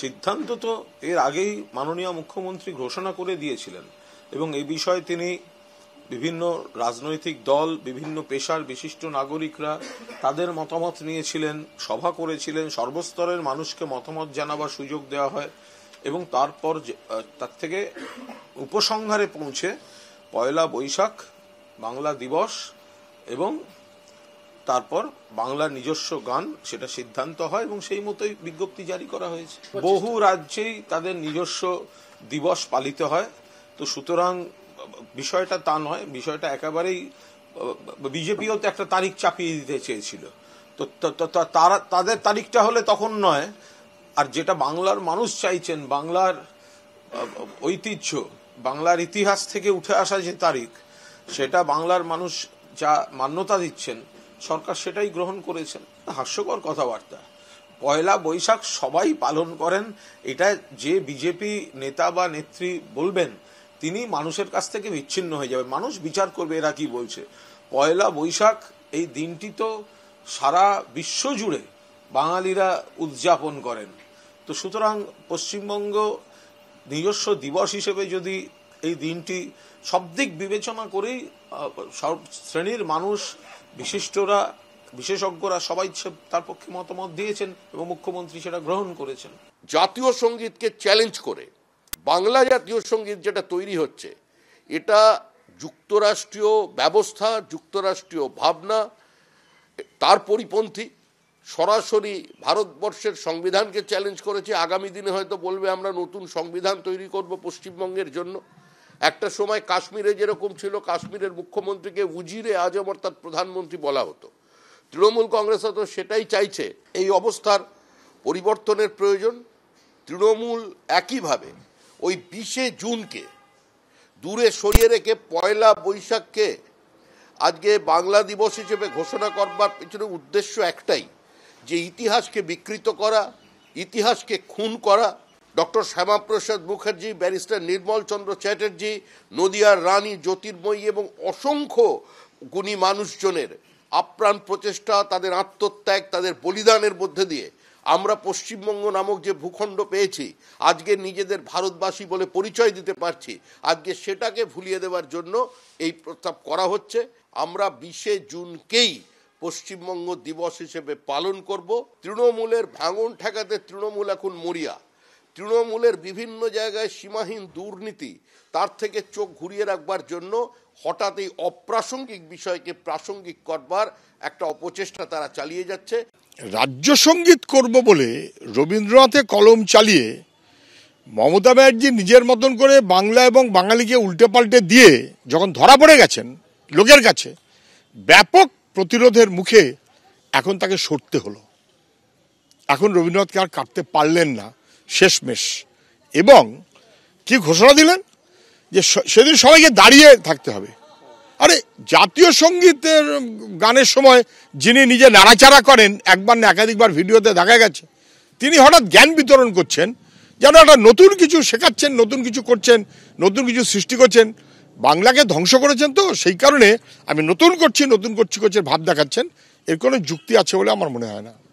সিদ্ধান্ত তো এর আগেই মাননীয় মুখ্যমন্ত্রী ঘোষণা করে দিয়েছিলেন এবং এই বিষয়ে তিনি বিভিন্ন রাজনৈতিক দল, বিভিন্ন পেশার বিশিষ্ট নাগরিকরা তাদের মতামত নিয়েছিলেন, সভা করেছিলেন, সর্বস্তরের মানুষকে মতামত জানাবার সুযোগ দেওয়া হয় এবং তারপর তার থেকে উপসংহারে পৌঁছে পয়লা বৈশাখ বাংলা দিবস এবং তারপর বাংলার নিজস্ব গান সেটা সিদ্ধান্ত হয় এবং সেই মতোই বিজ্ঞপ্তি জারি করা হয়েছে। বহু রাজ্যেই তাদের নিজস্ব দিবস পালিত হয়, তো সুতরাং বিষয়টা তা নয়, বিষয়টা একেবারেই বিজেপিও তো একটা তারিখ চাপিয়ে দিতে চেয়েছিল, তো তাদের তারিখটা হলে তখন নয়। আর যেটা বাংলার মানুষ চাইছেন, বাংলার ঐতিহ্য, বাংলার ইতিহাস থেকে উঠে আসা যে তারিখ, সেটা বাংলার মানুষ যা মান্যতা দিচ্ছেন, সরকার সেটাই গ্রহণ করেছেন। হাস্যকর কথাবার্তা। পয়লা বৈশাখ সবাই পালন করেন, এটা যে বিজেপি নেতা বা নেত্রী বলবেন তিনি মানুষের কাছ থেকে বিচ্ছিন্ন হয়ে যাবে, মানুষ বিচার করবে এরা কি বলছে। পয়লা বৈশাখ এই দিনটি তো সারা বিশ্ব জুড়ে বাঙালিরা উদযাপন করেন, তো সুতরাং পশ্চিমবঙ্গ নিজস্ব দিবস হিসেবে যদি এই দিনটি সব দিক বিবেচনা করেই সব শ্রেণীর মানুষ, বিশিষ্টরা, বিশেষজ্ঞরা সবাই তার পক্ষে মতামত দিয়েছেন এবং মুখ্যমন্ত্রী সেটা গ্রহণ করেছেন। জাতীয় সঙ্গীতকে চ্যালেঞ্জ করে বাংলা জাতীয় সঙ্গীত যেটা তৈরি হচ্ছে, এটা যুক্তরাষ্ট্রীয় ব্যবস্থা, যুক্তরাষ্ট্রীয় ভাবনা, তার পরিপন্থী। সরাসরি ভারতবর্ষের সংবিধানকে চ্যালেঞ্জ করেছে। আগামী দিনে হয়তো বলবে আমরা নতুন সংবিধান তৈরি করব পশ্চিমবঙ্গের জন্য। একটা সময় কাশ্মীরে যেরকম ছিল, কাশ্মীরের মুখ্যমন্ত্রীকে উজিরে আজম অর্থাৎ প্রধানমন্ত্রী বলা হতো। তৃণমূল কংগ্রেস তো সেটাই চাইছে। এই অবস্থার পরিবর্তনের প্রয়োজন। তৃণমূল একইভাবে ওই 20শে জুনকে দূরে সরিয়ে রেখে পয়লা বৈশাখকে আজকে বাংলা দিবস হিসেবে ঘোষণা করবার পিছনে উদ্দেশ্য একটাই, যে ইতিহাসকে বিকৃত করা, ইতিহাসকে খুন করা। ডক্টর শ্যামাপ্রসাদ মুখার্জি, ব্যারিস্টার নির্মল চন্দ্র চ্যাটার্জি, নদিয়ার রানী জ্যোতির্ময়ী এবং অসংখ্য গুণী মানুষজনের আপ্রাণ প্রচেষ্টা, তাদের আত্মত্যাগ, তাদের বলিদানের মধ্যে দিয়ে আমরা পশ্চিমবঙ্গ নামক যে ভূখণ্ড পেয়েছি, আজকে নিজেদের ভারতবাসী বলে পরিচয় দিতে পারছি, আজকে সেটাকে ভুলিয়ে দেওয়ার জন্য এই প্রস্তাব করা হচ্ছে। আমরা 20শে জুনকেই পশ্চিমবঙ্গ দিবস হিসেবে পালন করব। তৃণমূলের ভাঙন ঠেকাতে তৃণমূল এখন মরিয়া। তৃণমূলের বিভিন্ন জায়গায় সীমাহীন দুর্নীতি, তার থেকে চোখ ঘুরিয়ে রাখবার জন্য হঠাৎ এই অপ্রাসঙ্গিক বিষয়কে প্রাসঙ্গিক করবার একটা অপচেষ্টা তারা চালিয়ে যাচ্ছে। রাজ্য সঙ্গীত করব বলে রবীন্দ্রনাথে কলম চালিয়ে মমতা ব্যানার্জি নিজের মতন করে বাংলা এবং বাঙালিকে উল্টে পাল্টে দিয়ে যখন ধরা পড়ে গেছেন লোকের কাছে, ব্যাপক প্রতিরোধের মুখে এখন তাকে সরতে হলো। এখন রবীন্দ্রনাথকে আর কাটতে পারলেন না শেষমেশ, এবং কি ঘোষণা দিলেন যে সেদিন সবাইকে দাঁড়িয়ে থাকতে হবে। আরে জাতীয় সঙ্গীতের গানের সময় যিনি নিজে নাড়াচাড়া করেন, একবার না একাধিকবার ভিডিওতে দেখা গেছে, তিনি হঠাৎ জ্ঞান বিতরণ করছেন, যেন একটা নতুন কিছু শেখাচ্ছেন, নতুন কিছু করছেন, নতুন কিছু সৃষ্টি করছেন। বাংলাকে ধ্বংস করেছেন, তো সেই কারণে আমি নতুন করছি ভাব দেখাচ্ছেন। এর কোনো যুক্তি আছে বলে আমার মনে হয় না।